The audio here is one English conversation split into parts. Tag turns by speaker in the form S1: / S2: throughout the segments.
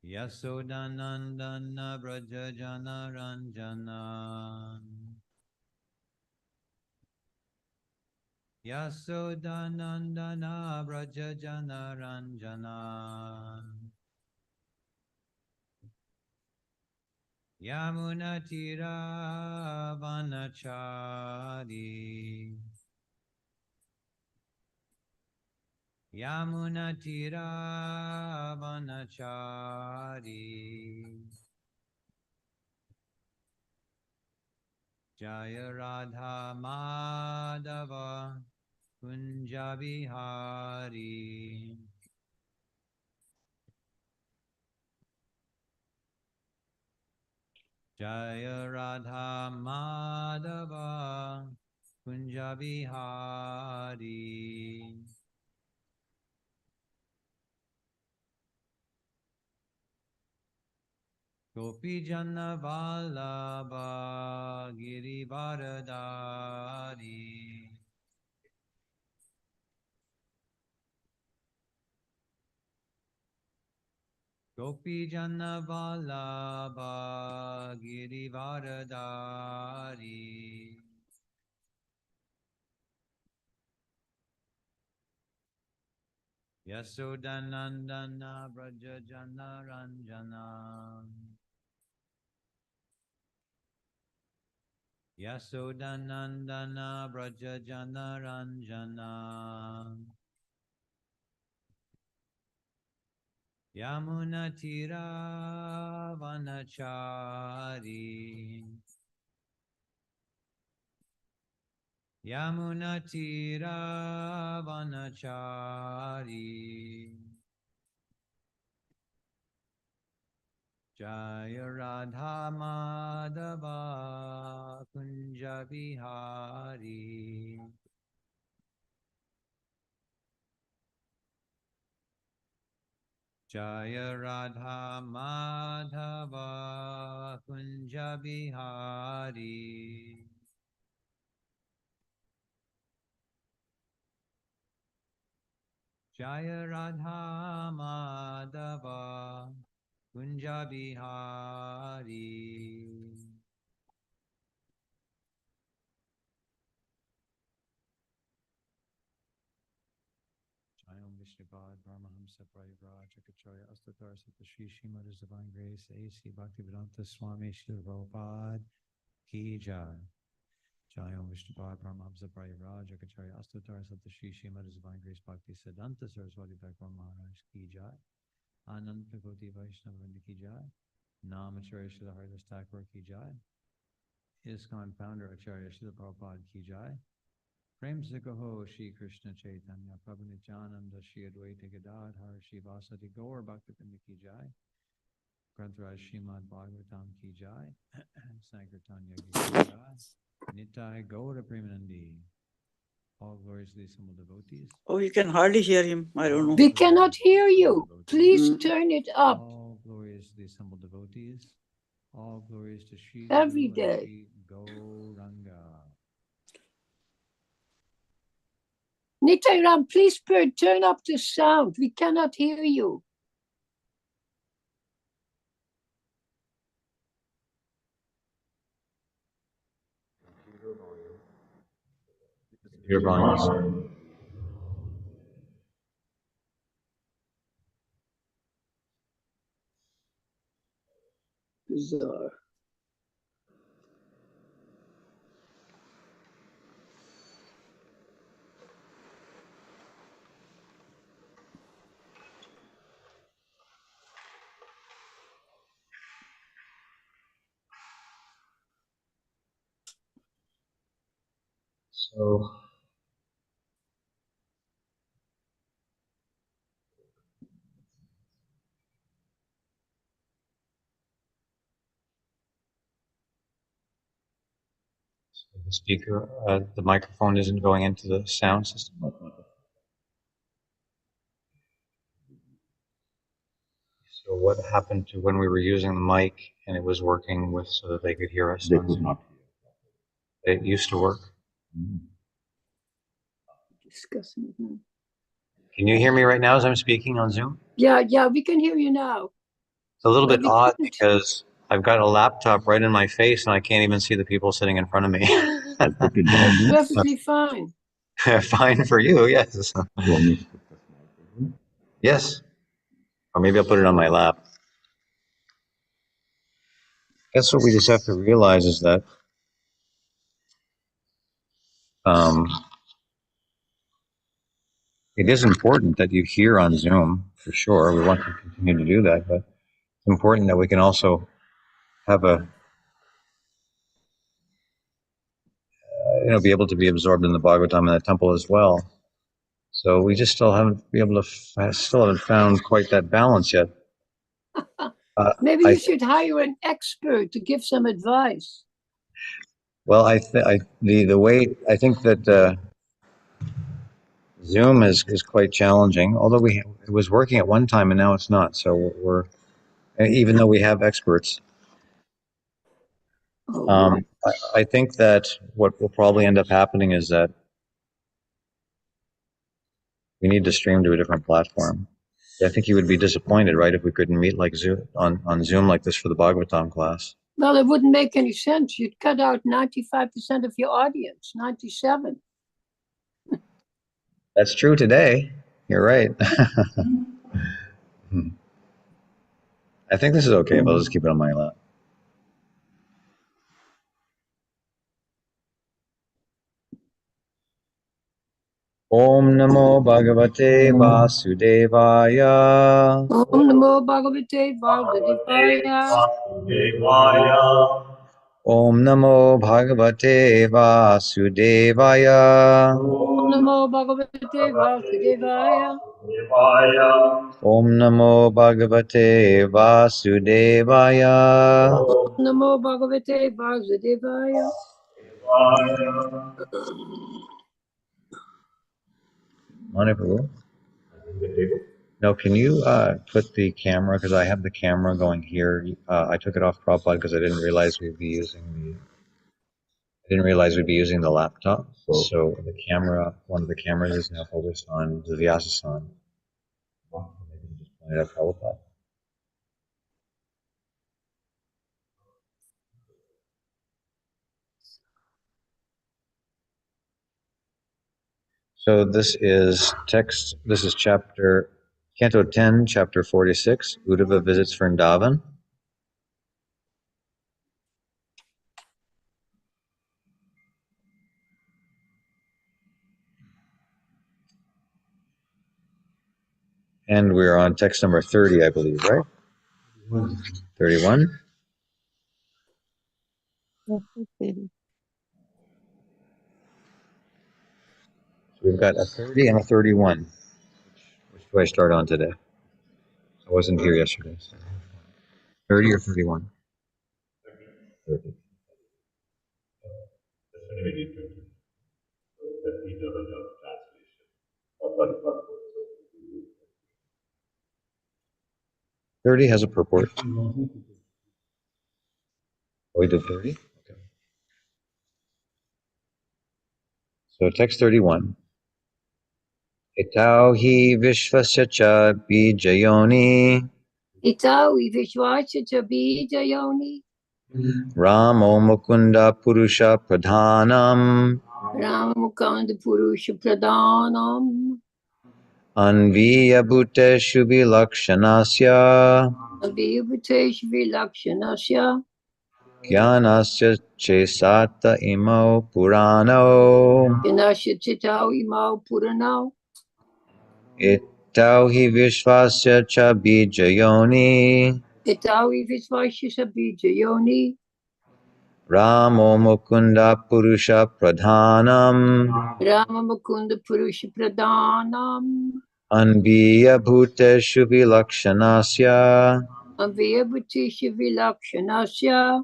S1: Yasodanandana Brajajana Ranjana Yasodanandana Brajajana Ranjana Yamunatira Vanachari Yamunatira Vanachari Jaya Radha Madhava Kunja Vihari Jaya Radha Madhava Kunja Vihari Gopi Jana Vallabha Girivaradari Gopi Jana Vallabha Girivaradari Yasodanandana Brajajana Ranjana Yasodanandana Brajajana Ranjana Yamunatira Vanachari Yamunatira Vanachari Jaya Radha Madhava Kunja Vihari Jaya Radha Madhava Kunja Vihari Jaya Radha Madhava Kunja Vihari Jayam Vishnupad Brahmahamsa Parivraj Akacharya Astatar Sata Shri Srimad His Divine Grace A.C. Bhaktivedanta Swami Srila Prabhupada Ki Jai Jayam Vishnupad Brahmahamsa Parivraj Akacharya Astatar Sata Shri Srimad His Divine Grace Bhakti Siddhanta Saraswati Thakur Maharaj Ki Jai Anand Prabhuti Vaishnava Vrinda Ki Jai Namacharya Srila Haridas Thakur Ki Jai ISKCON Founder Acharya Srila Prabhupada Ki Jai Prem Se Kaho Shri Krishna Chaitanya Prabhu Nityananda Shri Advaita Gadadhar Shri Vasati Gaur Bhaktivinoda Ki Jai Grantaraj Srimad Bhagvatam Ki Jai Sankirtan Yogi Ki Jai Nitai Gaura Premanandi. All glories to the assembled devotees.
S2: Oh, you can hardly hear him. I don't know.
S3: We cannot hear you. Please turn it up.
S1: All glories to the assembled devotees. All glories to Shri
S3: Every
S1: Guru and
S3: day.
S1: Shri Gauranga.
S3: Nitairam, please turn up the sound. We cannot hear you.
S4: Your volume.
S3: Bizarre.
S4: So the speaker, the microphone isn't going into the sound system. So what happened to when we were using the mic and it was working with so that they could hear us?
S5: They could not hear.
S4: It used to work.
S3: Discussing it now.
S4: Can you hear me right now as I'm speaking on Zoom?
S3: Yeah, we can hear you now.
S4: It's a little
S3: Well,
S4: bit
S3: we
S4: odd
S3: couldn't.
S4: because I've got a laptop right in my face and I can't even see the people sitting in front of me.
S5: Put it down there.
S3: Perfectly fine.
S4: Fine for you, yes.
S5: You want me to put this microphone?
S4: Yes. Or maybe I'll put it on my lap. That's what we just have to realize is that it is important that you hear on Zoom, for sure. We want to continue to do that, but it's important that we can also have a, be able to be absorbed in the Bhagavatam and the temple as well. So we just still haven't found quite that balance yet.
S3: Maybe
S4: I
S3: you
S4: th-
S3: should hire an expert to give some advice.
S4: Well, the way I think that Zoom is quite challenging. Although it was working at one time and now it's not. So we're even though we have experts,
S3: Oh,
S4: I think that what will probably end up happening is that we need to stream to a different platform. I think you would be disappointed, right, if we couldn't meet like Zoom on Zoom like this for the Bhagavatam class.
S3: well, it wouldn't make any sense. You'd cut out 95% of your audience, 97.
S4: That's true today. You're right. I think this is okay, but I'll just keep it on my lap. Om Namo Bhagavate Vasudevaya.
S3: Om Namo Bhagavate Vasudevaya.
S4: Om Namo Bhagavate Vasudevaya.
S3: Om Namo Bhagavate Vasudevaya.
S4: Om Namo Bhagavate Vasudevaya.
S3: Om Namo Bhagavate Vasudevaya.
S4: Morning, Prabhu. No, can you put the camera, because I have the camera going here. I took it off Prabhupada because I didn't realize we'd be using the laptop. So the camera, one of the cameras is now focused on the Vyasa-san. Maybe you just point it at Prabhupada. So this is Canto 10, Chapter 46, Uddhava visits Vrindavan. And we're on text number 30, I believe, right? 31. So we've got a 30 and a 31. Which do I start on today? I wasn't here yesterday. So 30 or 31? 30. 30 has a purport. Oh, we did 30? Okay. So text 31. Etau hi vishvasya cha bijayoni
S3: Itavi Vishwacha Bijayoni.
S4: Ramo mukunda purusha pradhanam
S3: Ramukanda Purusha Pradhanam.
S4: Anviya bhuteshu vilakshanasya
S3: Abhivitesh Vilakshanasya.
S4: Jnanasya chesata imau purano
S3: Yanasya Chitau Imau Puranau.
S4: Etau hi vishvasya cha bijayoni
S3: Itavi Vishwacha Bijayoni.
S4: Ramo mukunda purusha pradhanam
S3: Ramukunda Purusha Pradhanam.
S4: Anviya bhuteshu vilakshanasya
S3: Abhivitesh Vilakshanasya.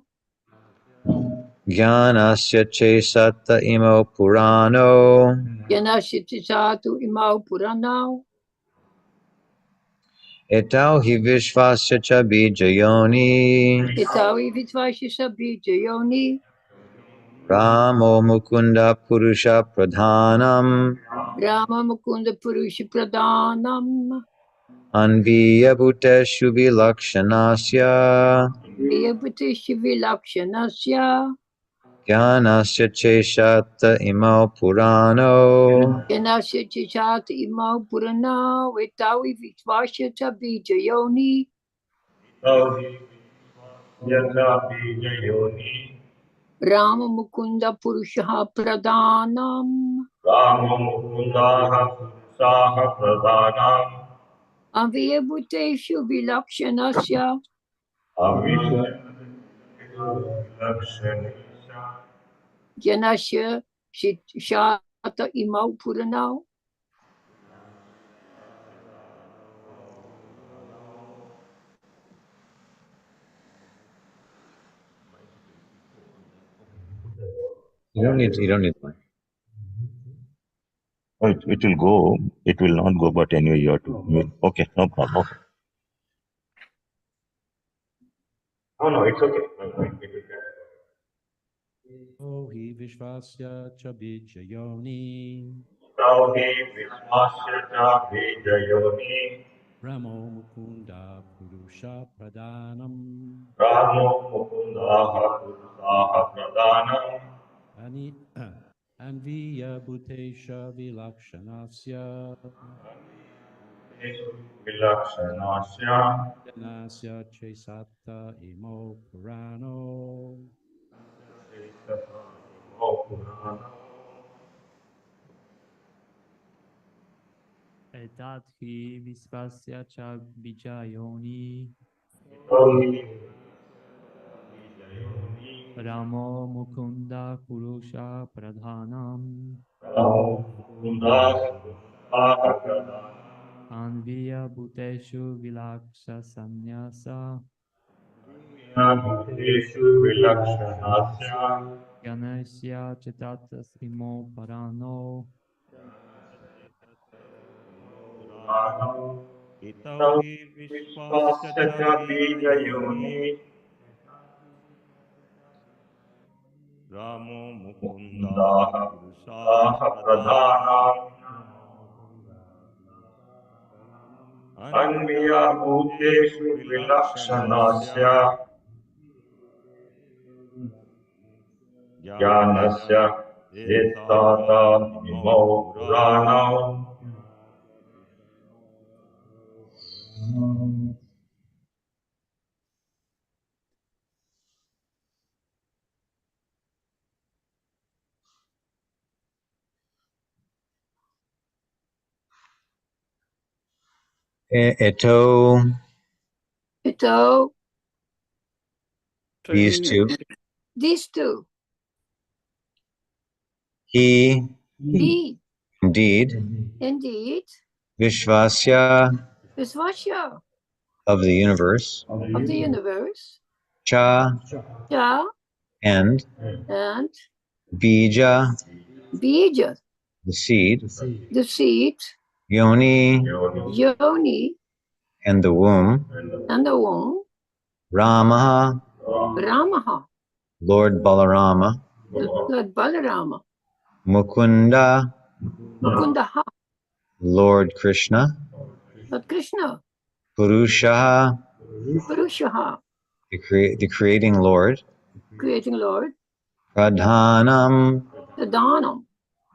S4: Jnanasya chesata imau purano
S3: Yanasya Chitatu Imau Puranau.
S4: Etau hi vishvasya cha bijayoni
S3: Itavi Vishwacha Bijayoni.
S4: Ramo mukunda purusha pradhanam
S3: Rama Mukunda Purusha Pradhanam.
S4: Anviya bhuteshu vilakshanasya
S3: Vyabhutisha vilakshanasya
S4: Jnanasya cheshata imau purano
S3: janasya chisat imau purana vitavi vishvashya bijayoni Rama Mukunda Purushaha Pradhanam Avyabhuteshu Vilakshanasya Janasya Shata Imau Puranau
S4: You don't need one.
S5: Oh, it will go. It will not go, but anyway, you have to mute. Okay, no problem. Okay. Oh, no, it's okay.
S1: Ohi Vishvasya Chabijayoni Ramo Mukunda Purusha Pradhanam Ani Anviya Bhutesha Vilakshanasya Janasya Chesata Imo Purano Etathi Vispasya Cha Vijayoni Ramo Mukunda Purusha Pradhanam Anviya Bhuteshu Vilaksha Sanyasa Ganasya Chetatas Imo Parano
S6: Ito hi Vishwasya cha Bijayoni Ramo Mukunda Purusha Pradhanam Anviya Bhuteshu Vilakshanasya Jnanasya Etata Imau Puranam
S4: Eto,
S3: Ito
S4: these two.
S3: these two
S4: He,
S3: he
S4: indeed,
S3: indeed
S4: Vishvasya
S3: Visvasya
S4: of the universe,
S3: of the universe
S4: Cha
S3: Cha
S4: and
S3: and
S4: Bija,
S3: Bija
S4: the seed,
S3: the seed
S4: Yoni,
S3: Yoni
S4: and the womb,
S3: and the womb
S4: Rama,
S3: Ramaha
S4: Lord Balarama,
S3: Lord Balarama
S4: Mukunda,
S3: Mukundaha
S4: Lord Krishna,
S3: Lord Krishna
S4: Purusha,
S3: Purushaha
S4: the creating Lord,
S3: creating Lord
S4: Pradhanam,
S3: the Dhanam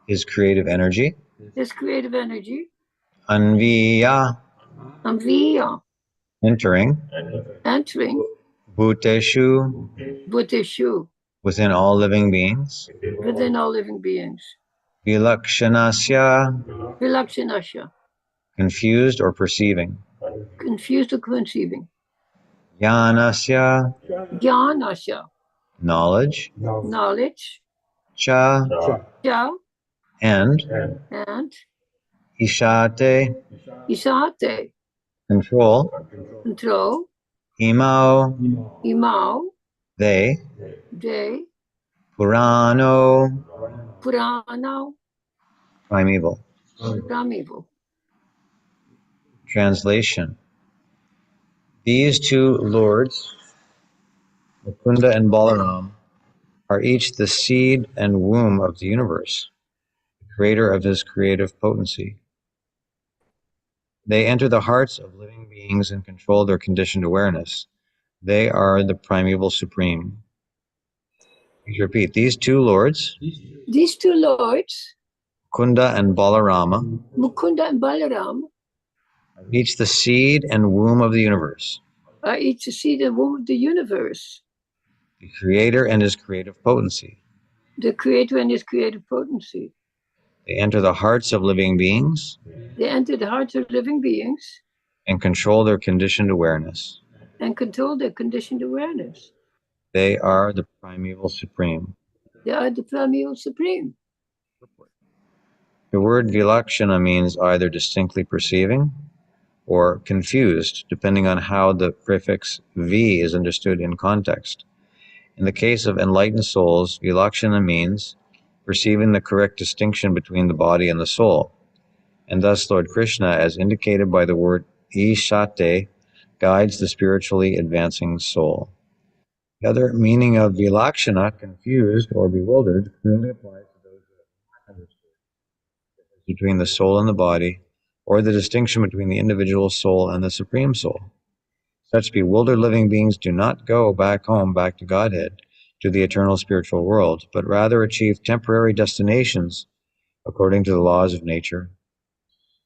S4: his creative energy,
S3: his creative energy
S4: Anviya,
S3: and Viya
S4: entering,
S3: entering
S4: Bhuteshu,
S3: Bhutishu
S4: within all living beings,
S3: within all living beings
S4: Vilakshanasya,
S3: Vilakshanasya
S4: confused or perceiving,
S3: confused or conceiving
S4: Jnanasya,
S3: Jnanasya
S4: knowledge,
S3: knowledge
S4: Cha,
S3: Cha
S4: and
S3: and
S4: Ishate,
S3: Isate
S4: control,
S3: control
S4: Imau,
S3: Imau
S4: they,
S3: De
S4: Purano,
S3: Purana
S4: primeval.
S3: Primeval.
S4: Translation. These two lords, Mukunda and Balaram, are each the seed and womb of the universe, the creator of his creative potency. They enter the hearts of living beings and control their conditioned awareness. They are the primeval supreme. Please repeat. These two lords,
S3: These two lords,
S4: Kunda and Balarama,
S3: Mukunda and Balaram,
S4: are each the seed and womb of the universe,
S3: are each to see the womb of the universe,
S4: the creator and his creative potency.
S3: the creator and his creative potency.
S4: They enter the hearts of living beings
S3: They enter the hearts of living beings
S4: and control their conditioned awareness.
S3: and control their conditioned awareness.
S4: They are the primeval supreme.
S3: They are the primeval supreme.
S4: The word vilakshana means either distinctly perceiving or confused, depending on how the prefix V is understood in context. In the case of enlightened souls, vilakshana means perceiving the correct distinction between the body and the soul. And thus Lord Krishna, as indicated by the word ishate, guides the spiritually advancing soul. The other meaning of vilakshana, confused or bewildered, clearly applies to those who have not understood the difference between the soul and the body, or the distinction between the individual soul and the supreme soul. Such bewildered living beings do not go back home, back to Godhead, to the eternal spiritual world, but rather achieve temporary destinations according to the laws of nature.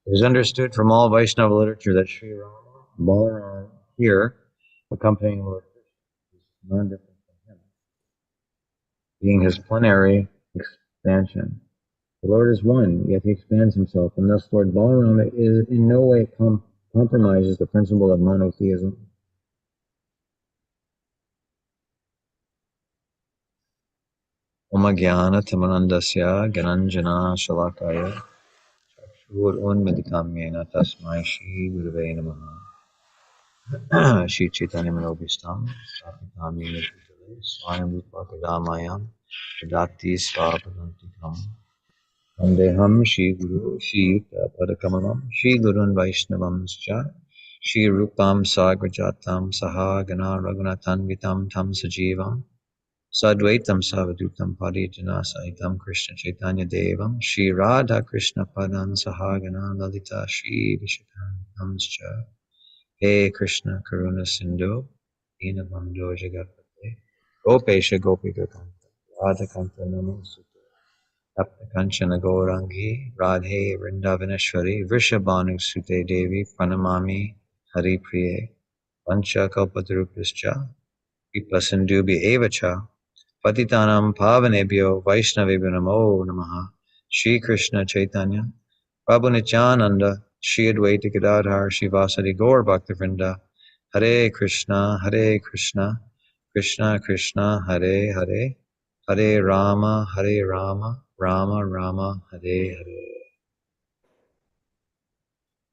S4: It is understood from all Vaishnava literature that Sri Rama, Balaram here, accompanying Lord Krishna, is none different from him, being his plenary expansion. The Lord is one, yet he expands himself, and thus Lord Balaram is in no way compromises the principle of monotheism. Om Jnana Timanandasya Gananjana Shalakaya Chakshur Unmeditam Yena Tasmai Shri Gurave Namaha Shri Chaitanya Manobhistam Sapitam Yena Putale Swayam Rupa Kadamayam Vedati Svapadantikam Vandeham Shri Guru Shri Padakamalam Shri Gurun Vaishnavamscha Shri Rupam Sagrajatam Saha Gana Raghunathan Tam Sajivam Sadvaitam Savadutam Parijana Sahitam Krishna Chaitanya Devam Shri Radha Krishna Padan Sahagana Lalita Shri Vishakamscha He Krishna Karuna Sindhu Dinabandho Jagapate Gopesha Gopika Kanta Radha Kanta Namasute Tapta Kanchana Gaurangi Radhe Vrindavaneshwari Vrishabhanu Sute Devi Pranamami Hari Priye Vancha Kalpatarupascha Kripa Sindhubi Evacha Patitanam Pavanebhyo Vaishnavebhyo Namo Namaha Shri Krishna Chaitanya Prabhu Nityananda Shri Advaita Gadadhar Shivasadi Gaur Bhaktivinoda Hare Krishna Krishna Krishna Hare Hare Hare Rama Rama Rama Hare Hare.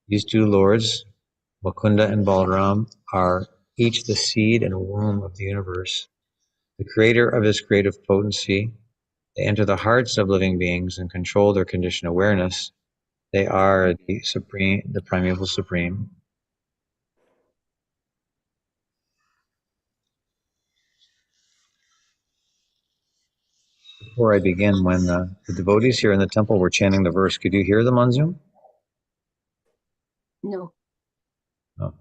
S4: These two lords, Mukunda and Balaram, are each the seed and womb of the universe, the creator of his creative potency. They enter the hearts of living beings and control their conditioned awareness. They are the supreme, the primeval supreme. Before I begin, when the devotees here in the temple were chanting the verse, could you hear them on Zoom?
S3: No.
S4: No.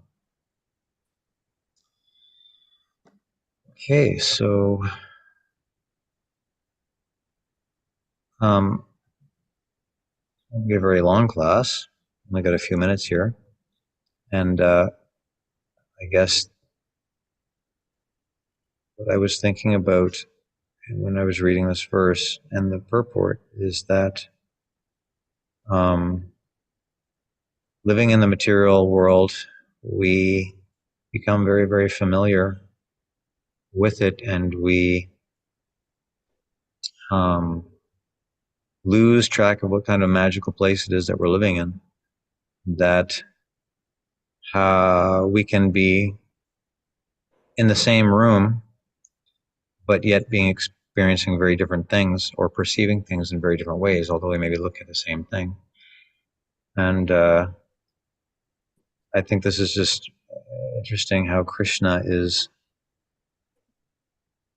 S4: Okay, so it won't be a very long class. Only got a few minutes here, and I guess what I was thinking about when I was reading this verse and the purport is that living in the material world, we become very, very familiar with it, and we lose track of what kind of magical place it is that we're living in. That we can be in the same room, but yet being experiencing very different things or perceiving things in very different ways, although we maybe look at the same thing. And I think this is just interesting how Krishna is,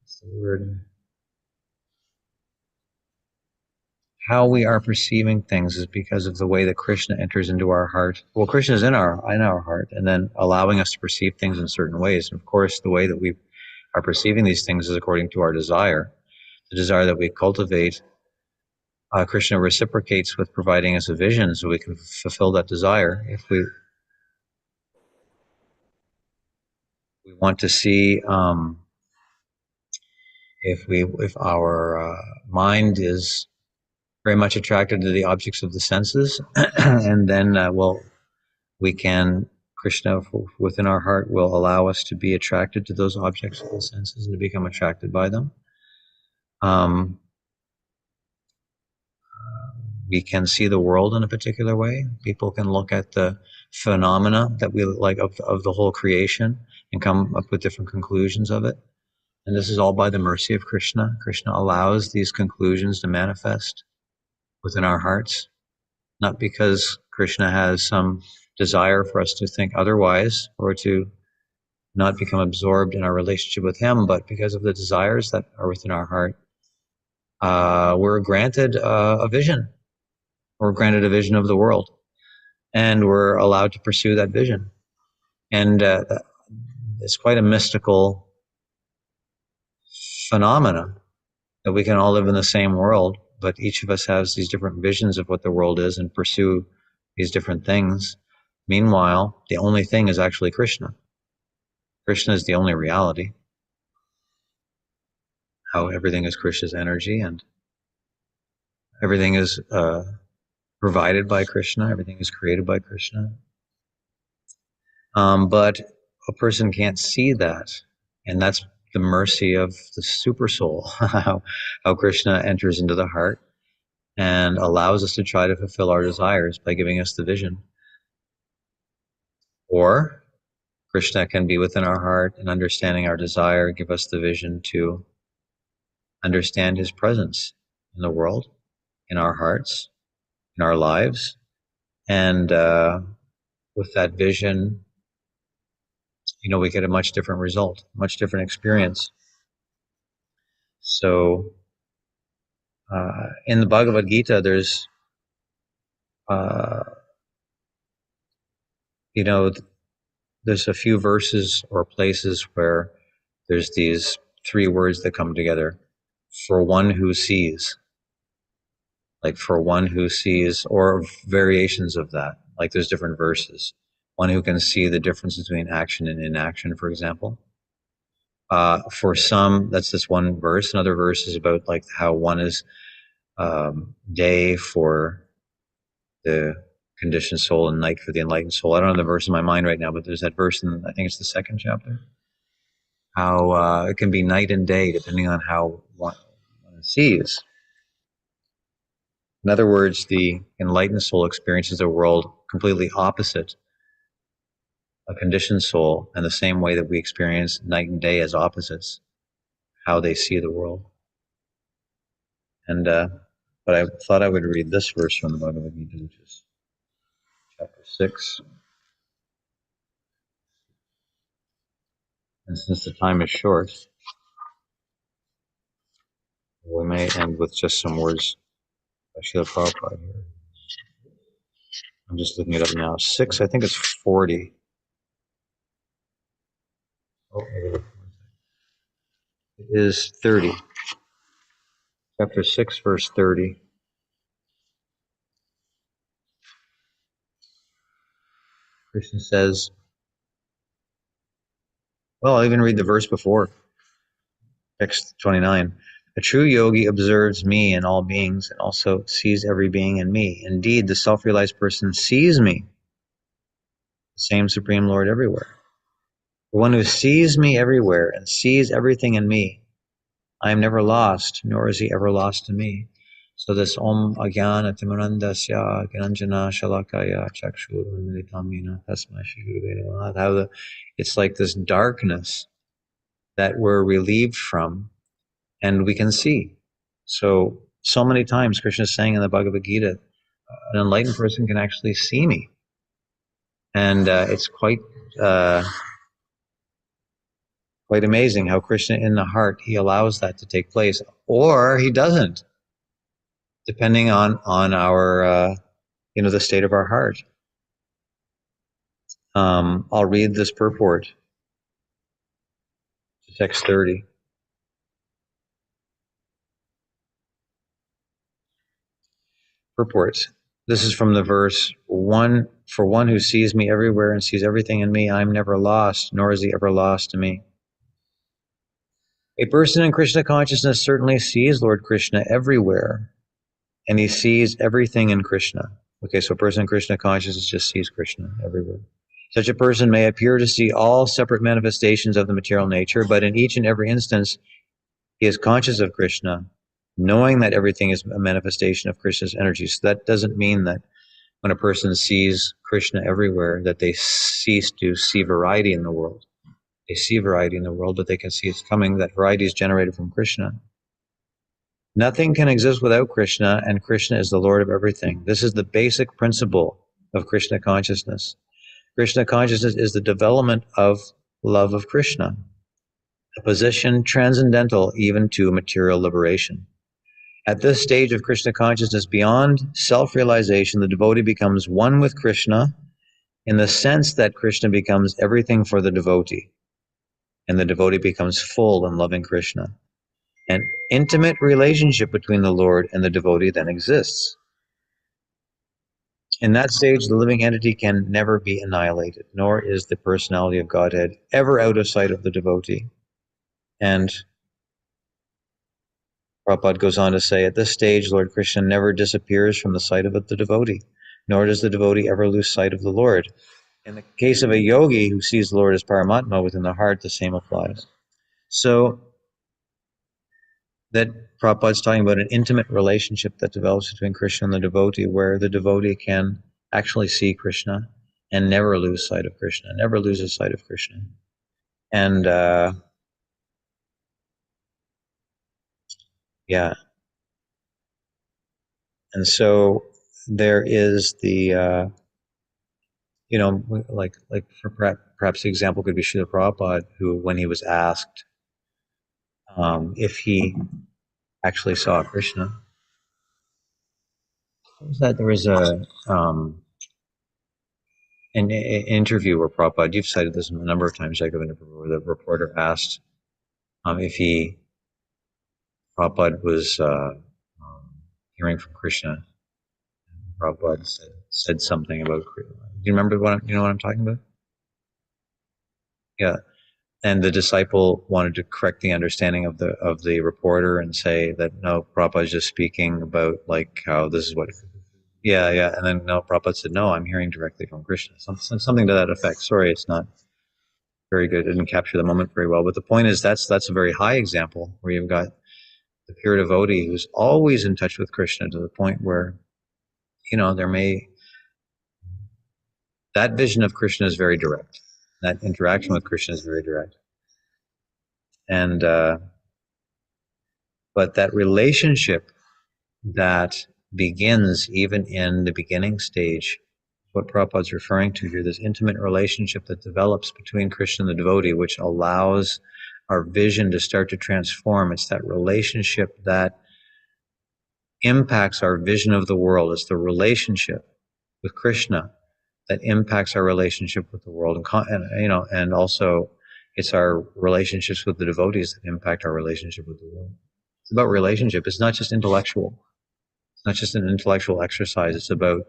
S4: what's the word? how we are perceiving things is because of the way that Krishna enters into our heart. Well, Krishna is in our heart, and then allowing us to perceive things in certain ways. And of course, the way that we are perceiving these things is according to our desire. The desire that we cultivate, Krishna reciprocates with providing us a vision so we can fulfill that desire. If we want to see, if our mind is very much attracted to the objects of the senses, and then Krishna within our heart will allow us to be attracted to those objects of the senses and to become attracted by them. We can see the world in a particular way. People can look at the phenomena that we like of the whole creation and come up with different conclusions of it. And this is all by the mercy of Krishna. Krishna allows these conclusions to manifest within our hearts, not because Krishna has some desire for us to think otherwise or to not become absorbed in our relationship with him, but because of the desires that are within our heart. We're granted a vision. We're granted a vision of the world, and we're allowed to pursue that vision. And it's quite a mystical phenomena that we can all live in the same world, but each of us has these different visions of what the world is and pursue these different things. Meanwhile, the only thing is actually Krishna. Krishna is the only reality. How everything is Krishna's energy, and everything is provided by Krishna, everything is created by Krishna. But a person can't see that, and that's the mercy of the super soul, how Krishna enters into the heart and allows us to try to fulfill our desires by giving us the vision. Or Krishna can be within our heart and understanding our desire, give us the vision to understand his presence in the world, in our hearts, in our lives. And with that vision, we get a much different result, much different experience. So in the Bhagavad Gita, there's, there's a few verses or places where there's these three words that come together. For one who sees. Like for one who sees, or variations of that. Like there's different verses. One who can see the difference between action and inaction, for example. For some, that's this one verse. Another verse is about like how one is day for the conditioned soul and night for the enlightened soul. I don't have the verse in my mind right now, but there's that verse in, I think it's the second chapter. How it can be night and day depending on how one sees. In other words, the enlightened soul experiences the world completely opposite a conditioned soul, in the same way that we experience night and day as opposites, how they see the world. And but I thought I would read this verse from the Bhagavad Gita, which is chapter 6. And since the time is short, we may end with just some words by Srila Prabhupada here. I'm just looking it up now. 6, I think it's 40. Oh, it is 30. Chapter 6, verse 30. Krishna says, well, I'll even read the verse before. Text 29. A true yogi observes me in all beings and also sees every being in me. Indeed, the self-realized person sees me, the same Supreme Lord everywhere. The one who sees me everywhere and sees everything in me, I am never lost, nor is he ever lost to me. So this Om Ajnana Timarandasya Gyananjana Shalakaya Chakshurunmilitamina Tasmai Shri Gurave Namaha. How it's like this darkness that we're relieved from and we can see. So many times Krishna is saying in the Bhagavad Gita, an enlightened person can actually see me. And it's quite amazing how Krishna in the heart, he allows that to take place, or he doesn't. depending on our the state of our heart. I'll read this purport, text 30. Purport. This is from the verse 1. For one who sees me everywhere and sees everything in me, I am never lost, nor is he ever lost to me. A person in Krishna consciousness certainly sees Lord Krishna everywhere, and he sees everything in Krishna. Okay, so a person in Krishna consciousness just sees Krishna everywhere. Such a person may appear to see all separate manifestations of the material nature, but in each and every instance, he is conscious of Krishna, knowing that everything is a manifestation of Krishna's energy. So that doesn't mean that when a person sees Krishna everywhere, that they cease to see variety in the world. They see variety in the world, but they can see it's coming, that variety is generated from Krishna. Nothing can exist without Krishna, and Krishna is the Lord of everything. This is the basic principle of Krishna consciousness. Krishna consciousness is the development of love of Krishna, a position transcendental even to material liberation. At this stage of Krishna consciousness, beyond self-realization, the devotee becomes one with Krishna in the sense that Krishna becomes everything for the devotee, and the devotee becomes full in loving Krishna. An intimate relationship between the Lord and the devotee then exists. In that stage, the living entity can never be annihilated, nor is the personality of Godhead ever out of sight of the devotee. And Prabhupada goes on to say, at this stage, Lord Krishna never disappears from the sight of the devotee, nor does the devotee ever lose sight of the Lord. In the case of a yogi who sees the Lord as Paramatma within the heart, the same applies. So that Prabhupada's talking about an intimate relationship that develops between Krishna and the devotee, where the devotee can actually see Krishna and never lose sight of Krishna, never loses sight of Krishna. And yeah. And so there is the, like for perhaps the example could be Srila Prabhupada, who, when he was asked if he actually saw Krishna, what was that? There was an interview where Prabhupada, you've cited this a number of times, Jacob, where the reporter asked if Prabhupada was hearing from Krishna. Prabhupada said something about Krishna. Do you remember what I'm talking about? Yeah. And the disciple wanted to correct the understanding of the reporter and say that no, Prabhupada is just speaking about like how this is what. Yeah. And then no, Prabhupada said, no, I'm hearing directly from Krishna. Something to that effect. Sorry, it's not very good. It didn't capture the moment very well. But the point is that's a very high example where you've got the pure devotee who's always in touch with Krishna to the point where, that vision of Krishna is very direct. That interaction with Krishna is very direct. And, but that relationship that begins even in the beginning stage, what Prabhupada's referring to here, this intimate relationship that develops between Krishna and the devotee, which allows our vision to start to transform. It's that relationship that impacts our vision of the world. It's the relationship with Krishna that impacts our relationship with the world, and also it's our relationships with the devotees that impact our relationship with the world. It's about relationship. It's not just intellectual. It's not just an intellectual exercise. It's about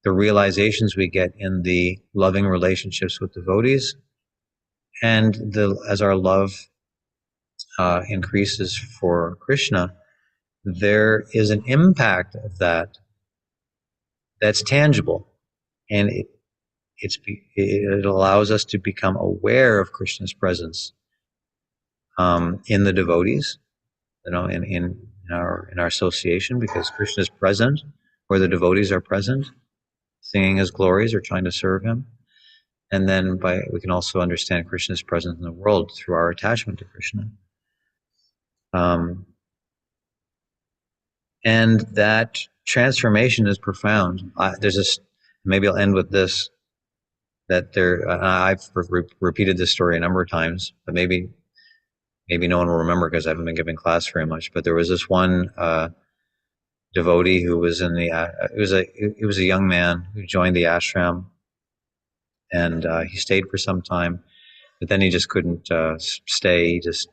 S4: the realizations we get in the loving relationships with devotees, and as our love increases for Krishna, there is an impact of that's tangible, and it allows us to become aware of Krishna's presence in the devotees, in our association, because Krishna is present where the devotees are present, singing his glories or trying to serve him. And then we can also understand Krishna's presence in the world through our attachment to Krishna. And that transformation is profound. Maybe I'll end with this, that I've repeated this story a number of times, but maybe no one will remember because I haven't been giving class very much. But there was this one devotee who was in the, it was a young man who joined the ashram, and he stayed for some time, but then he just couldn't stay. He just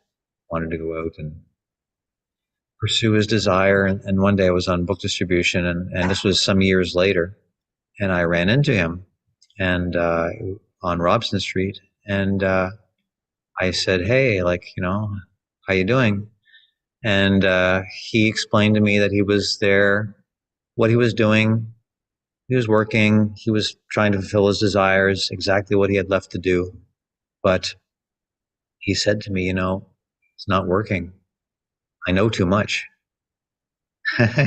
S4: wanted to go out and pursue his desire. And one day I was on book distribution, and this was some years later, and I ran into him and on Robson Street, and I said, "Hey, like, how you doing?" And he explained to me that he was there, what he was doing. He was working. He was trying to fulfill his desires, exactly what he had left to do. But he said to me, it's not working. I know too much.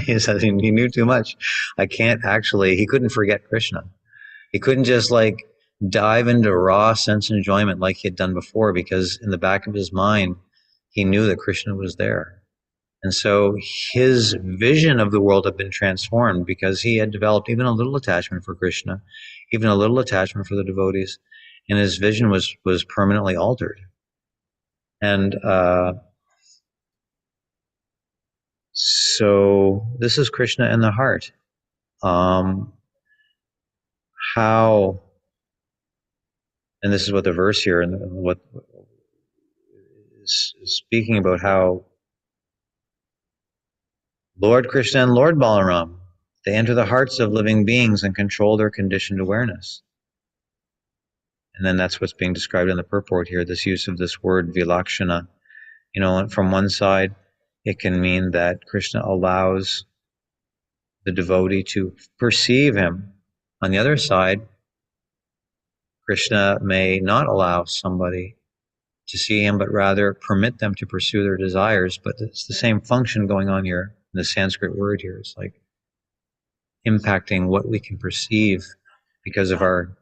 S4: He said he knew too much. I can't actually, he couldn't forget Krishna. He couldn't just like dive into raw sense enjoyment like he had done before, because in the back of his mind, he knew that Krishna was there. And so his vision of the world had been transformed because he had developed even a little attachment for Krishna, even a little attachment for the devotees, and his vision was permanently altered. And so this is Krishna in the heart. How, and this is what the verse here and what is speaking about, how Lord Krishna and Lord Balaram, they enter the hearts of living beings and control their conditioned awareness. And then that's what's being described in the purport here, this use of this word vilakshana. From one side, it can mean that Krishna allows the devotee to perceive him. On the other side, Krishna may not allow somebody to see him, but rather permit them to pursue their desires. But it's the same function going on here. The Sanskrit word here is like impacting what we can perceive because of our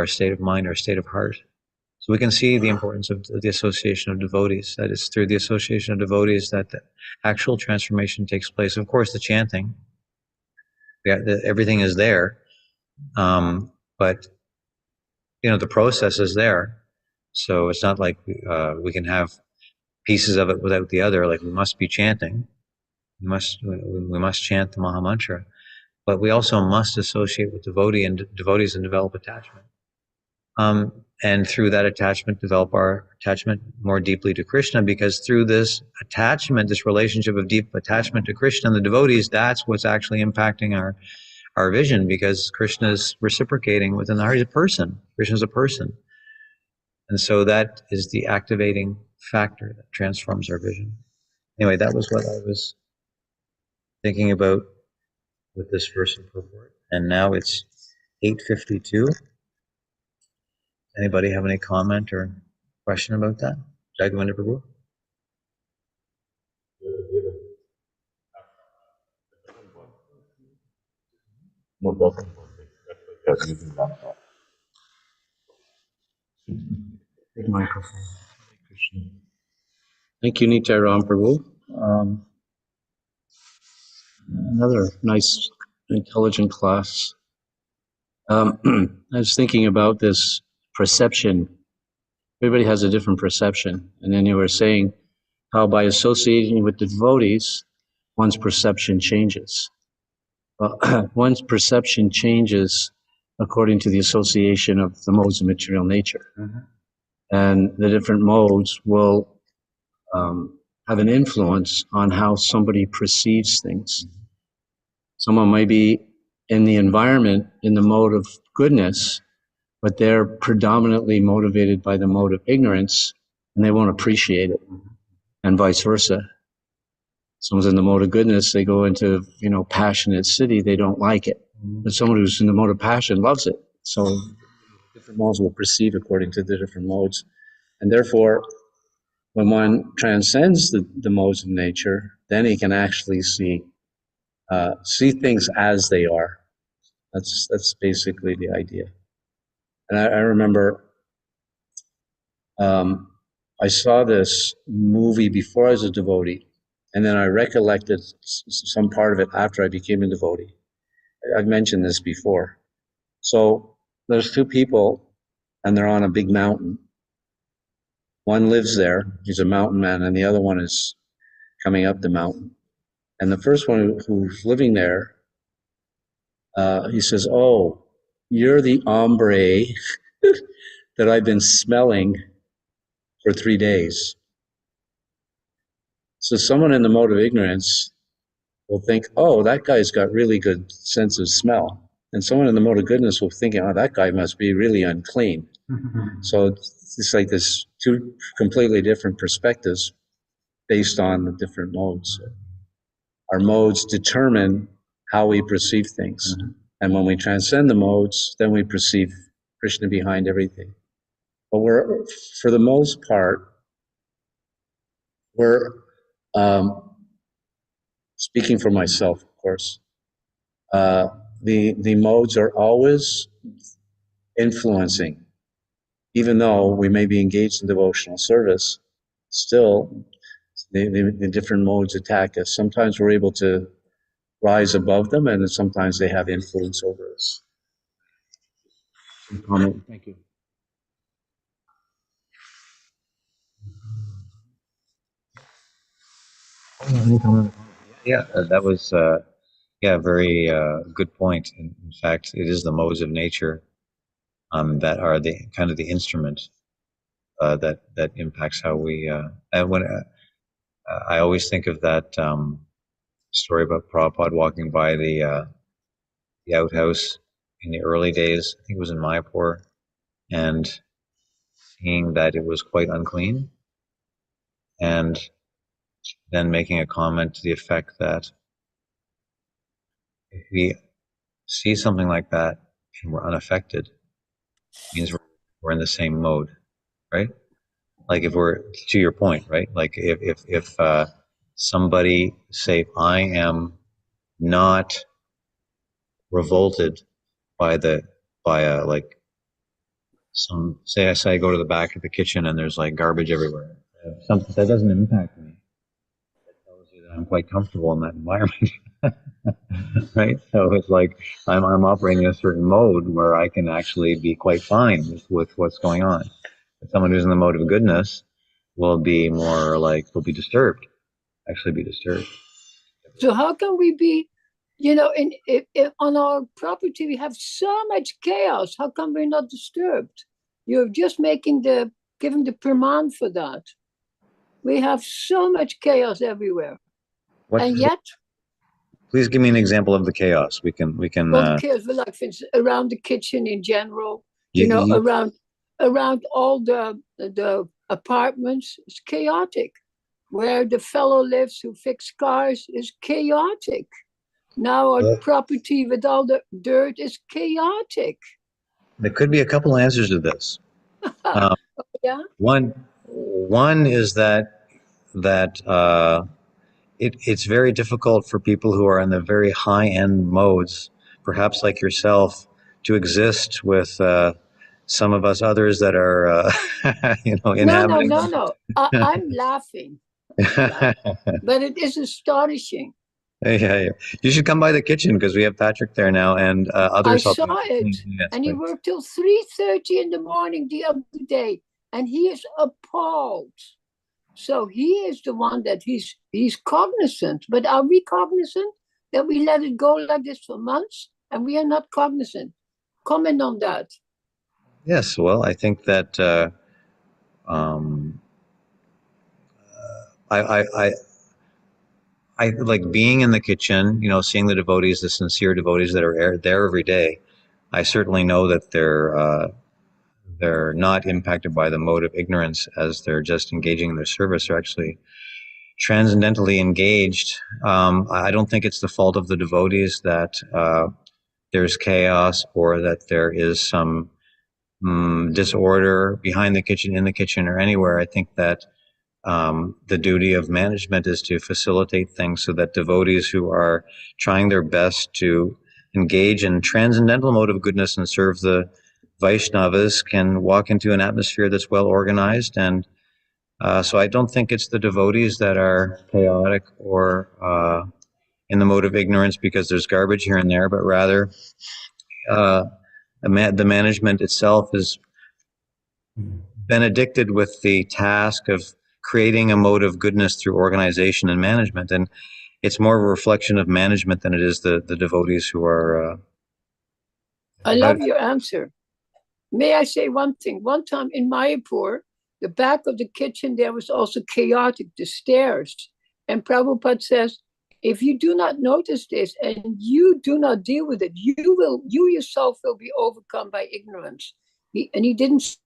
S4: state of mind, our state of heart. So we can see the importance of the association of devotees. That it's through the association of devotees that the actual transformation takes place. Of course, the chanting, everything is there, but the process is there. So it's not like we can have pieces of it without the other. Like we must be chanting, we must chant the Maha Mantra, but we also must associate with devotees and develop attachment. And through that attachment, develop our attachment more deeply to Krishna, because through this attachment, this relationship of deep attachment to Krishna and the devotees, that's what's actually impacting our vision, because Krishna is reciprocating within the heart. He's a person. Krishna is a person. And so that is the activating factor that transforms our vision. Anyway, that was what I was thinking about with this verse and purport. And now it's 8:52. Anybody have any comment or question about that? Jagavindra Prabhu?
S5: No, doesn't work. That's why they are using laptop.
S7: Big microphone. Thank you, Nitairam Prabhu. Another nice, intelligent class. I was thinking about this perception. Everybody has a different perception. And then you were saying how by associating with the devotees, one's perception changes. One's perception changes according to the association of the modes of material nature. Mm-hmm. And the different modes will have an influence on how somebody perceives things. Mm-hmm. Someone may be in the environment in the mode of goodness, but they're predominantly motivated by the mode of ignorance, and they won't appreciate it, and vice versa. Someone's in the mode of goodness, they go into, passionate city, they don't like it. But someone who's in the mode of passion loves it. So different modes will perceive according to the different modes. And therefore, when one transcends the modes of nature, then he can actually see things as they are. That's basically the idea. And I remember I saw this movie before I was a devotee, and then I recollected some part of it after I became a devotee. I've mentioned this before. So there's two people, and they're on a big mountain. One lives there, he's a mountain man, and the other one is coming up the mountain. And the first one who's living there, he says, "Oh, you're the hombre that I've been smelling for 3 days." So someone in the mode of ignorance will think, "Oh, that guy's got really good sense of smell." And someone in the mode of goodness will think, "Oh, that guy must be really unclean." So it's like this two completely different perspectives based on the different modes. Our modes determine how we perceive things. And when we transcend the modes, then we perceive Krishna behind everything. But we're, for the most part, we're, speaking for myself, of course, the modes are always influencing. Even though we may be engaged in devotional service, still the different modes attack us. Sometimes we're able to rise above them, and sometimes they have influence over us. Comment? Thank you.
S4: Yeah, that was very good point. In fact, it is the modes of nature that are the kind of the instrument that impacts how we. And when I always think of that story about Prabhupada walking by the outhouse in the early days. I think it was in Mayapur, and seeing that it was quite unclean, and then making a comment to the effect that if we see something like that and we're unaffected, it means we're in the same mode, right? Like if we're, to your point, right? Like if somebody say, I am not revolted by like some, say I go to the back of the kitchen and there's like garbage everywhere. Something that doesn't impact me. That tells you that I'm quite comfortable in that environment. Right? So it's like I'm operating in a certain mode where I can actually be quite fine with what's going on. But someone who's in the mode of goodness will be more like, will be disturbed, actually be disturbed.
S3: So how can we be, on our property we have so much chaos? How come we're not disturbed? You're just giving the praman for that. We have so much chaos everywhere, and yet.
S4: Please give me an example of the chaos. We can.
S3: Well, chaos, like for instance, around the kitchen in general. Around all the apartments, it's chaotic. Where the fellow lives who fixes cars is chaotic. Now our property with all the dirt is chaotic.
S4: There could be a couple answers to this.
S3: Yeah.
S4: One is that it's very difficult for people who are in the very high end modes, perhaps like yourself, to exist with some of us others that are, inhabiting.
S3: No. I'm laughing. But it is astonishing.
S4: Yeah. You should come by the kitchen because we have Patrick there now and others.
S3: I saw it, and he worked till 3:30 in the morning the other day, and he is appalled. So he is the one that he's cognizant. But are we cognizant that we let it go like this for months and we are not cognizant? Comment on that.
S4: Yes, well, I think that I like being in the kitchen, seeing the devotees, the sincere devotees that are there every day. I certainly know that they're not impacted by the mode of ignorance as they're just engaging in their service. They're actually transcendentally engaged. I don't think it's the fault of the devotees that there's chaos or that there is some disorder behind the kitchen, in the kitchen, or anywhere. I think that the duty of management is to facilitate things so that devotees who are trying their best to engage in transcendental mode of goodness and serve the Vaishnavas can walk into an atmosphere that's well organized. And so I don't think it's the devotees that are chaotic or in the mode of ignorance because there's garbage here and there, but rather the management itself has benedicted with the task of creating a mode of goodness through organization and management. And it's more of a reflection of management than it is the devotees who are.
S3: I love your answer. May I say one thing? One time in Mayapur, the back of the kitchen there was also chaotic, the stairs. And Prabhupada says, if you do not notice this and you do not deal with it, you yourself will be overcome by ignorance. He didn't say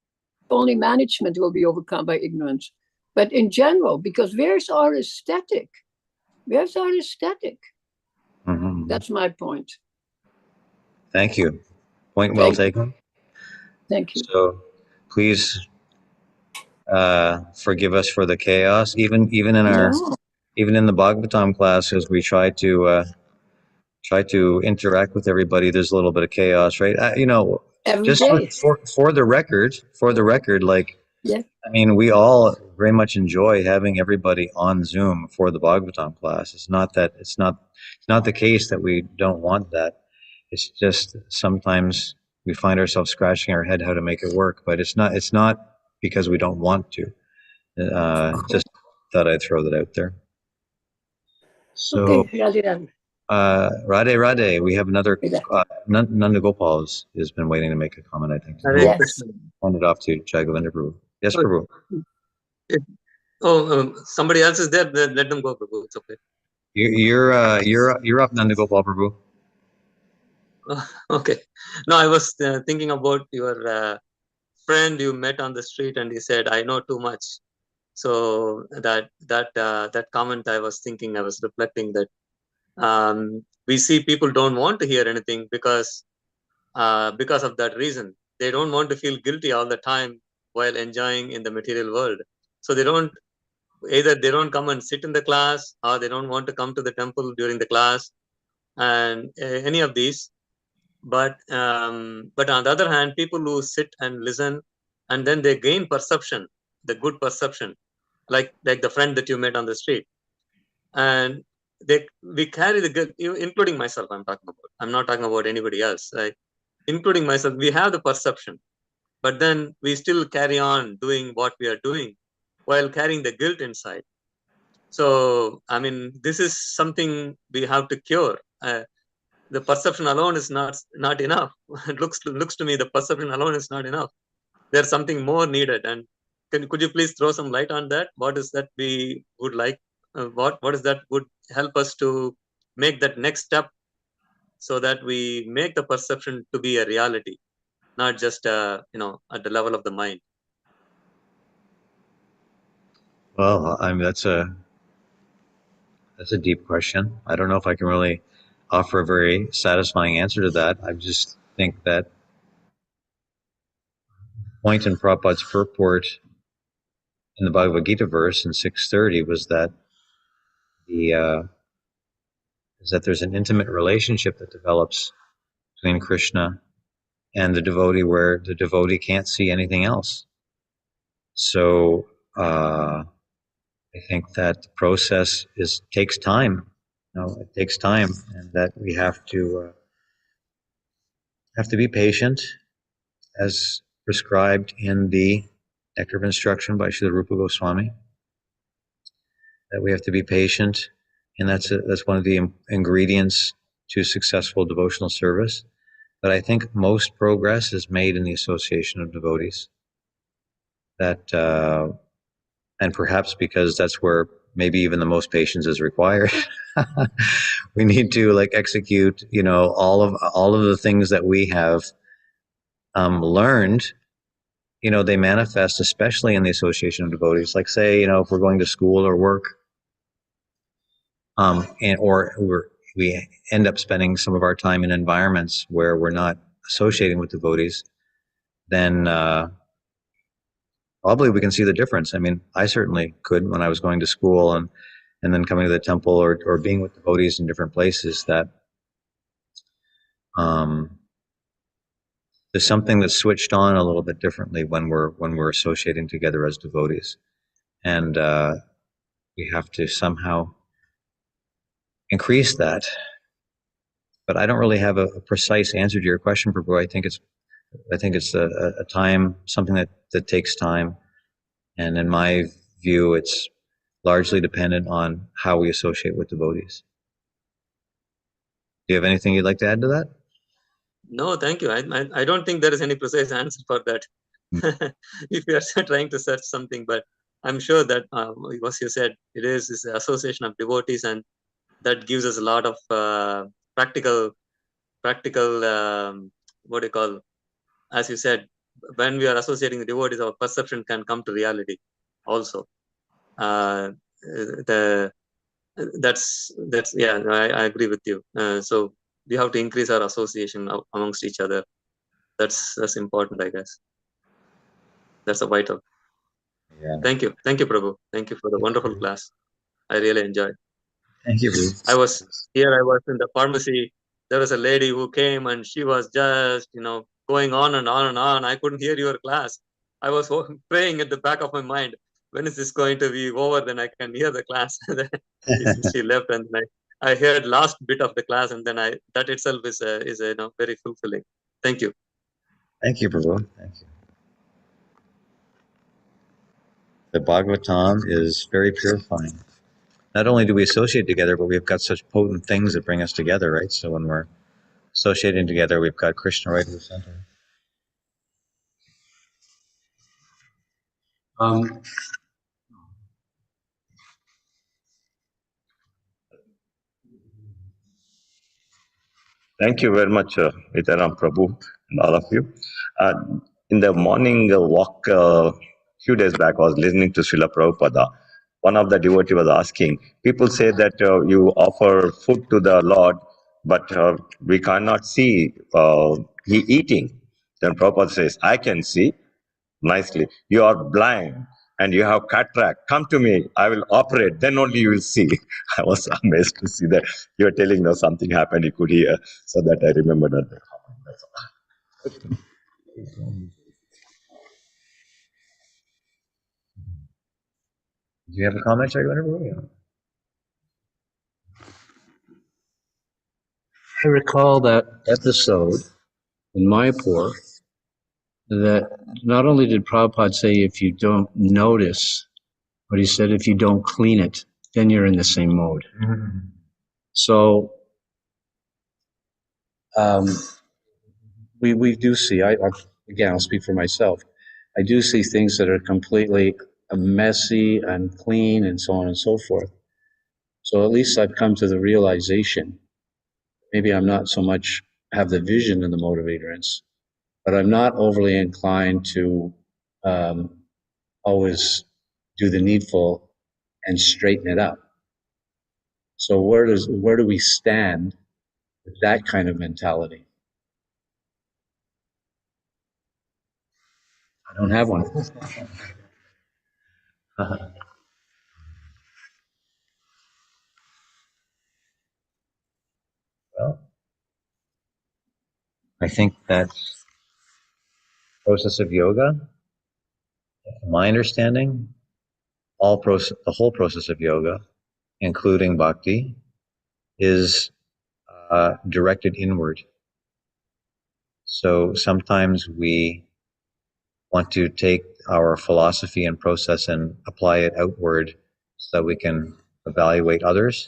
S3: only management will be overcome by ignorance, but in general, because where's our aesthetic? Where's our aesthetic?
S4: Mhm.
S3: That's my point.
S4: Thank you. Point well taken.
S3: Thank you.
S4: So please forgive us for the chaos. Even in our
S3: No.
S4: even in the Bhagavatam classes, we try to interact with everybody. There's a little bit of chaos, right?
S3: Every
S4: Just
S3: day.
S4: for the record, like,
S3: Yeah.
S4: I mean, we all very much enjoy having everybody on Zoom for the Bhagavatam class. It's not the case that we don't want that. It's just sometimes we find ourselves scratching our head how to make it work, but it's not because we don't want to. Just thought I'd throw that out there. So,
S3: Okay, Radhe.
S4: Radhe, we have another, Nanda Gopal has been waiting to make a comment, I think.
S8: Hare
S3: Yes.
S8: Krishna.
S4: Hand it off to Jagavinda Prabhu. Yes,
S8: Oh,
S4: Prabhu.
S8: Somebody else is there. Let them go, Prabhu. It's okay.
S4: You're up, Nanda Gopal Prabhu.
S8: Okay. No, I was thinking about your friend you met on the street, and he said, "I know too much." So that comment, I was reflecting that we see people don't want to hear anything because of that reason. They don't want to feel guilty all the time while enjoying in the material world. So they don't come and sit in the class, or they don't want to come to the temple during the class, and any of these. But on the other hand, people who sit and listen, and then they gain perception, the good perception, like the friend that you met on the street, and we carry the good, including myself. I'm not talking about anybody else, right? Including myself, we have the perception, but then we still carry on doing what we are doing while carrying the guilt inside. So, I mean, this is something we have to cure. The perception alone is not enough. It looks to me the perception alone is not enough. There's something more needed. And could you please throw some light on that? What is that we would like? What is that would help us to make that next step, so that we make the perception to be a reality, not just at the level of the mind.
S4: Well, I mean, that's a deep question. I don't know if I can really offer a very satisfying answer to that. I just think that point in Prabhupada's purport in the Bhagavad Gita verse in 630 was that there's an intimate relationship that develops between Krishna and the devotee, where the devotee can't see anything else. So I think that the process takes time. It takes time, and that we have to be patient, as prescribed in the Nectar of Instruction by Srila Rupa Goswami. That we have to be patient, and that's one of the ingredients to successful devotional service. But I think most progress is made in the association of devotees. That, and perhaps because that's where maybe even the most patience is required. We need to execute, all of the things that we have learned. They manifest especially in the association of devotees. Like, say, if we're going to school or work, we end up spending some of our time in environments where we're not associating with devotees, then probably we can see the difference. I mean, I certainly could when I was going to school and then coming to the temple or being with devotees in different places, that there's something that's switched on a little bit differently when we're associating together as devotees. And we have to somehow increase that. But I don't really have a precise answer to your question, Prabhu. I think it's a time, something that takes time. And in my view, it's largely dependent on how we associate with devotees. you have anything you'd like to add to that?
S8: No, thank you. I don't think there is any precise answer for that. If you are trying to search something, but I'm sure that what you said, it is an association of devotees, and that gives us a lot of practical, what do you call, as you said, when we are associating the devotees, our perception can come to reality also. That's yeah, I agree with you. So we have to increase our association amongst each other. That's important, I guess. That's a vital.
S4: Yeah.
S8: Thank you, Prabhu. Thank you for the wonderful class. I really enjoyed.
S4: Thank you.
S8: I was in the pharmacy. There was a lady who came and she was just, going on and on and on. I couldn't hear your class. I was praying at the back of my mind, when is this going to be over? Then I can hear the class. She left, and I heard last bit of the class, and then that itself is very fulfilling. Thank you.
S4: Thank you, Prabhu. Thank you. The Bhagavatam is very purifying. Not only do we associate together, but we've got such potent things that bring us together, right? So when we're associating together, we've got Krishna right in the center.
S5: Thank you very much, Nitairam Prabhu, and all of you. In the morning walk, few days back, I was listening to Srila Prabhupada. One of the devotees was asking, people say that you offer food to the Lord, but we cannot see he eating. Then Prabhupada says, I can see nicely. You are blind and you have cataract. Come to me, I will operate, then only you will see. I was amazed to see that you were telling us something happened, you could hear, so that I remembered that. That's all.
S4: Do you have a comment, Chaitanya?
S7: I recall that episode in Mayapur that not only did Prabhupada say, if you don't notice, but he said, if you don't clean it, then you're in the same mode.
S4: Mm-hmm.
S7: So we do see, again, I'll speak for myself. I do see things that are completely messy, unclean, and so on and so forth. So at least I've come to the realization, maybe I'm not so much have the vision in the mode of ignorance, but I'm not overly inclined to always do the needful and straighten it up. So where do we stand with that kind of mentality? I don't have one.
S4: Well, I think that process of yoga, my understanding, the whole process of yoga, including bhakti, is directed inward. So sometimes we want to take our philosophy and process and apply it outward so that we can evaluate others.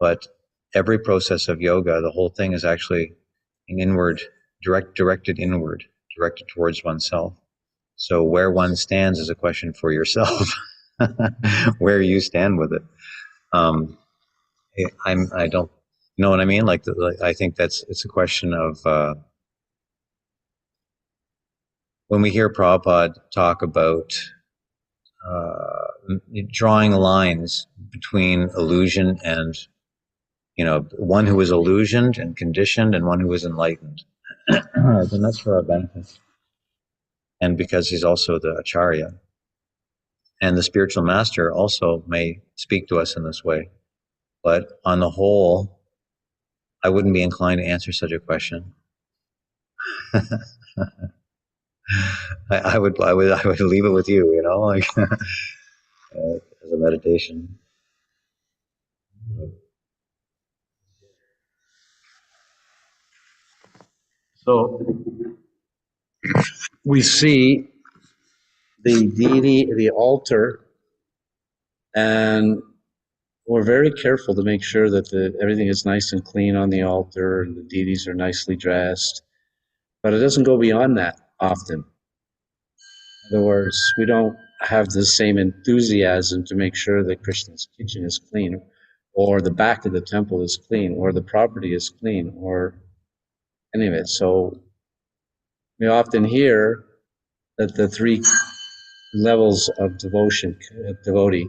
S4: But every process of yoga, the whole thing is actually an inward, directed inward, directed towards oneself. So where one stands is a question for yourself, where you stand with it. I don't know what I mean. I think it's a question of when we hear Prabhupada talk about drawing lines between illusion and, one who is illusioned and conditioned and one who is enlightened, then that's for our benefit. And because he's also the Acharya. And the spiritual master also may speak to us in this way. But on the whole, I wouldn't be inclined to answer such a question. I would leave it with you, as a meditation.
S7: So we see the deity, the altar, and We're very careful to make sure that everything is nice and clean on the altar and the deities are nicely dressed. But it doesn't go beyond that often. In other words, we don't have the same enthusiasm to make sure that Krishna's kitchen is clean, or the back of the temple is clean, or the property is clean, or any of it. So we often hear that the three levels of devotion, devotee,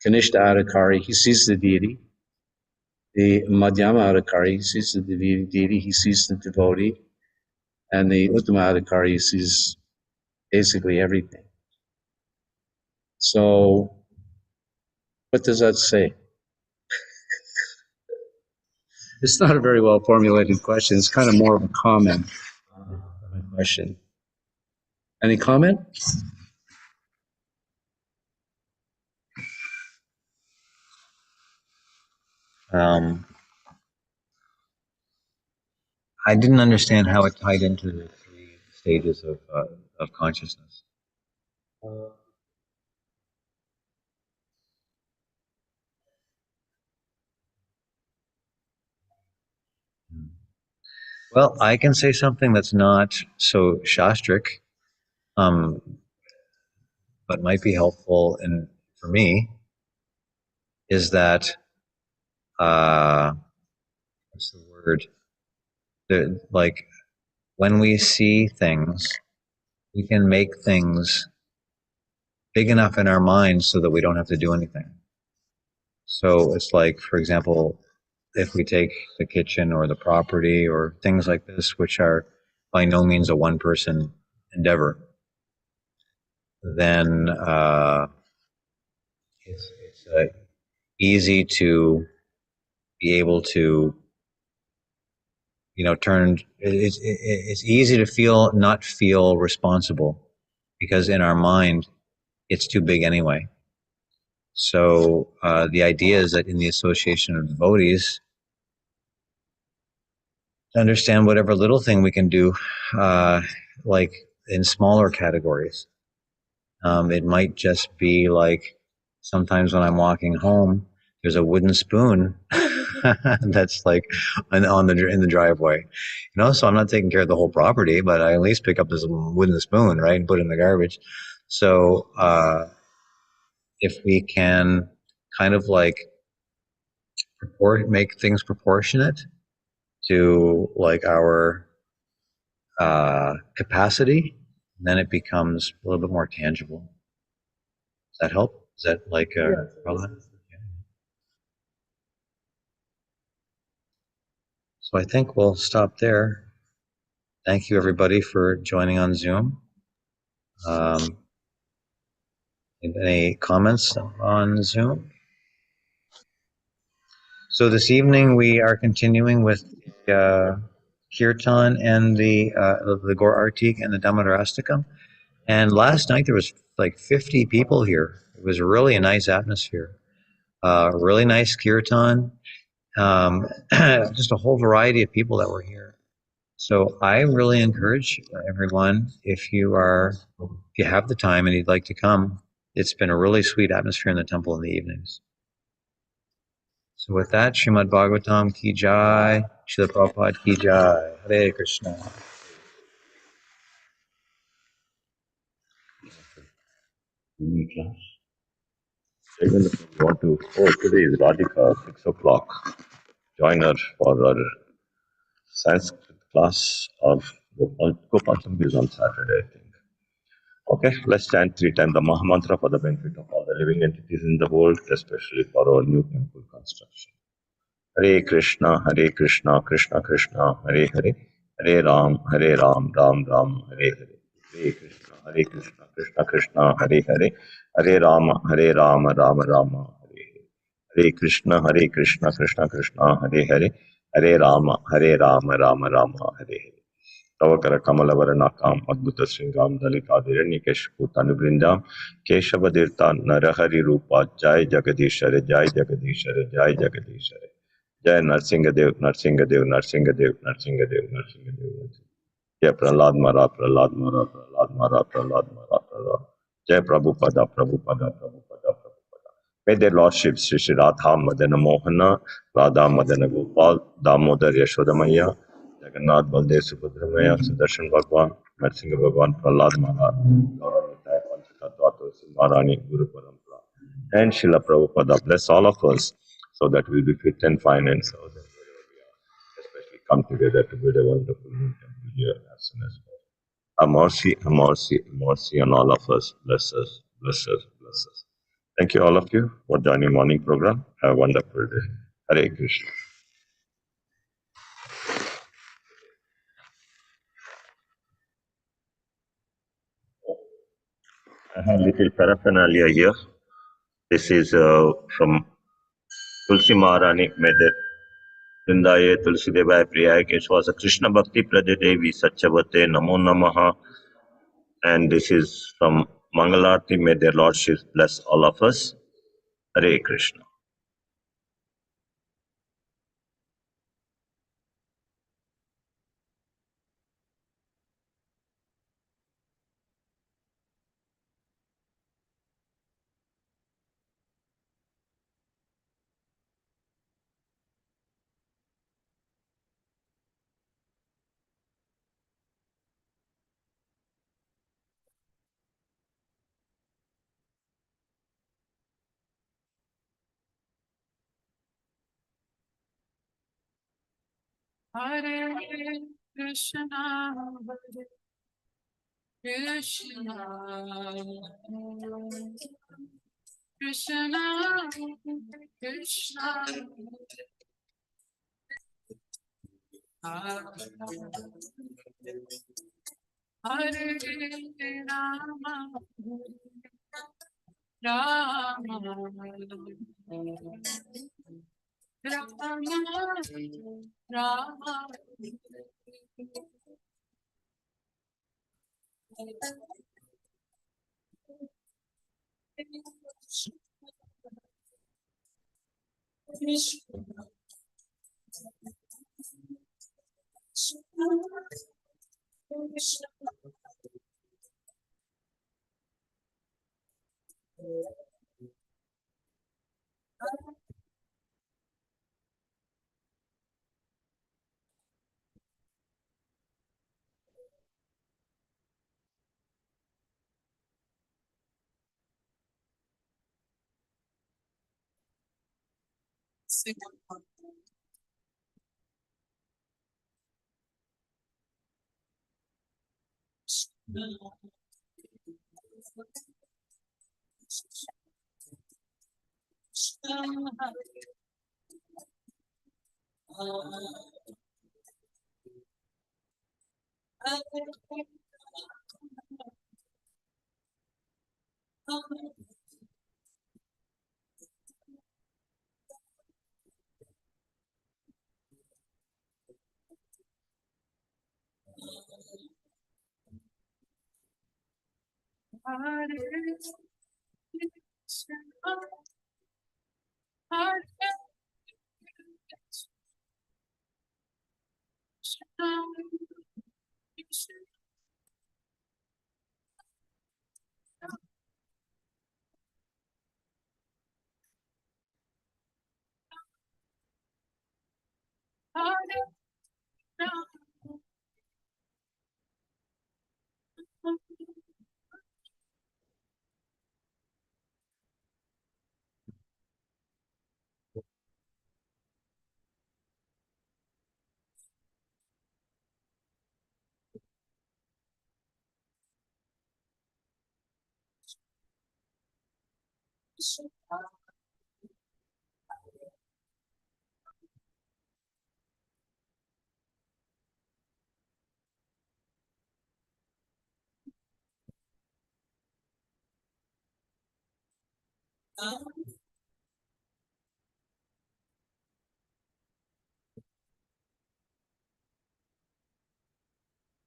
S7: Kanishta Adhikari, he sees the deity. The Madhyama Adhikari, he sees the deity, he sees the devotee. And the Uttama Adhikari, he sees basically everything. So, what does that say? It's not a very well formulated question. It's kind of more of a comment than a question. Any comment?
S4: I didn't understand how it tied into the three stages of consciousness. Well, I can say something that's not so shastric, but might be helpful and for me, is that what's the word? Like when we see things, we can make things big enough in our minds so that we don't have to do anything. So it's like, for example, if we take the kitchen or the property or things like this, which are by no means a one-person endeavor, then it's easy to be able to, it's easy to not feel responsible, because in our mind, it's too big anyway. So the idea is that in the association of devotees, to understand whatever little thing we can do, like in smaller categories. It might just be like sometimes when I'm walking home, there's a wooden spoon that's like in the driveway, so I'm not taking care of the whole property, but I at least pick up this wooden spoon, right, and put it in the garbage. So if we can kind of like make things proportionate to like our capacity, then it becomes a little bit more tangible. Does that help? Is that like relevant? Yeah. So I think we'll stop there. Thank you everybody for joining on Zoom. Any comments on Zoom? So this evening we are continuing with Kirtan and the Gaur Artik and the Damodarastakam. And last night there was like 50 people here. It was really a nice atmosphere. Really nice Kirtan. Just a whole variety of people that were here. So I really encourage everyone, if you have the time and you'd like to come, it's been a really sweet atmosphere in the temple in the evenings. So with that, Srimad Bhagvatam ki jai, Srila Prabhupada ki jai, Hare Krishna.
S5: Even if you want to, today is Radhika, 6 o'clock. Join her for our Sanskrit class of Gopal is on Saturday, I think. Okay, let's chant 3 times the Mahamantra for the benefit of all the living entities in the world, especially for our new temple construction. Hare Krishna, Krishna Krishna, Hare Hare, Hare Ram, Ram Ram, Hare Hare. Hare Krishna, Krishna Krishna, Hare Hare, Hare Ram, Ram Rama, Hare Hare. Hare Krishna, Krishna Krishna, Hare Hare, Hare Ram, Rama, Hare Hare. Tavakara Kamalavarnakam, Adbhuta Sringam, Dalikadhiranyakesh Tanubhrindam, Keshabadirta, Narahari Rupa, Jai Jagadishare, Jai Jagadishare, Jai Jagadishare. Jai Narsingadev, Narsingadev, Narsingadev, Narsingadev, Narsingadev. Jai Prahlad Mara, Prahlad Mara, Prahlad Mara, Prahlad Mara, Prahlad. Jai Prabhupada, Prabhupada, Prabhupada, Prabhupada. May their lordships Shri Shri Radha Madana Mohana, Radha Madana Gopal, Damodar Yashodamaya, Jagannath Baldev Subhadramaya, Sudarshan Bhagwan, Narsinga Bhagwan, Prahlad Maharaj, Gaura Nitai, Panchatattva, Maharani, Guru Parampara, and Srila Prabhupada. Bless all of us so that we'll be fit and fine and so that wherever we are, especially come together to build a wonderful new temple here as soon as possible. A mercy, a mercy, a mercy on all of us. Bless us, bless us, bless us. Thank you all of you for joining morning program. Have a wonderful day. Hare Krishna. I have little paraphernalia here. This is from Tulsi Maharani, may the Vrindaye Tulsi Devaya Priyaya. It was a Krishna Bhakti Prajadevi Satchavate Namo Namaha. And this is from Mangalarti. May their lordships bless all of us. Hare Krishna.
S1: Hare Krishna, Krishna, Krishna, Krishna, Hare Rama, Rama, Rama,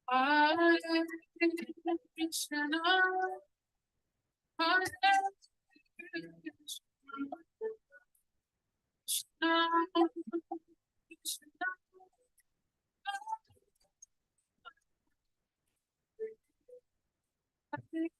S1: Hare Krishna, Hare Krishna, Krishna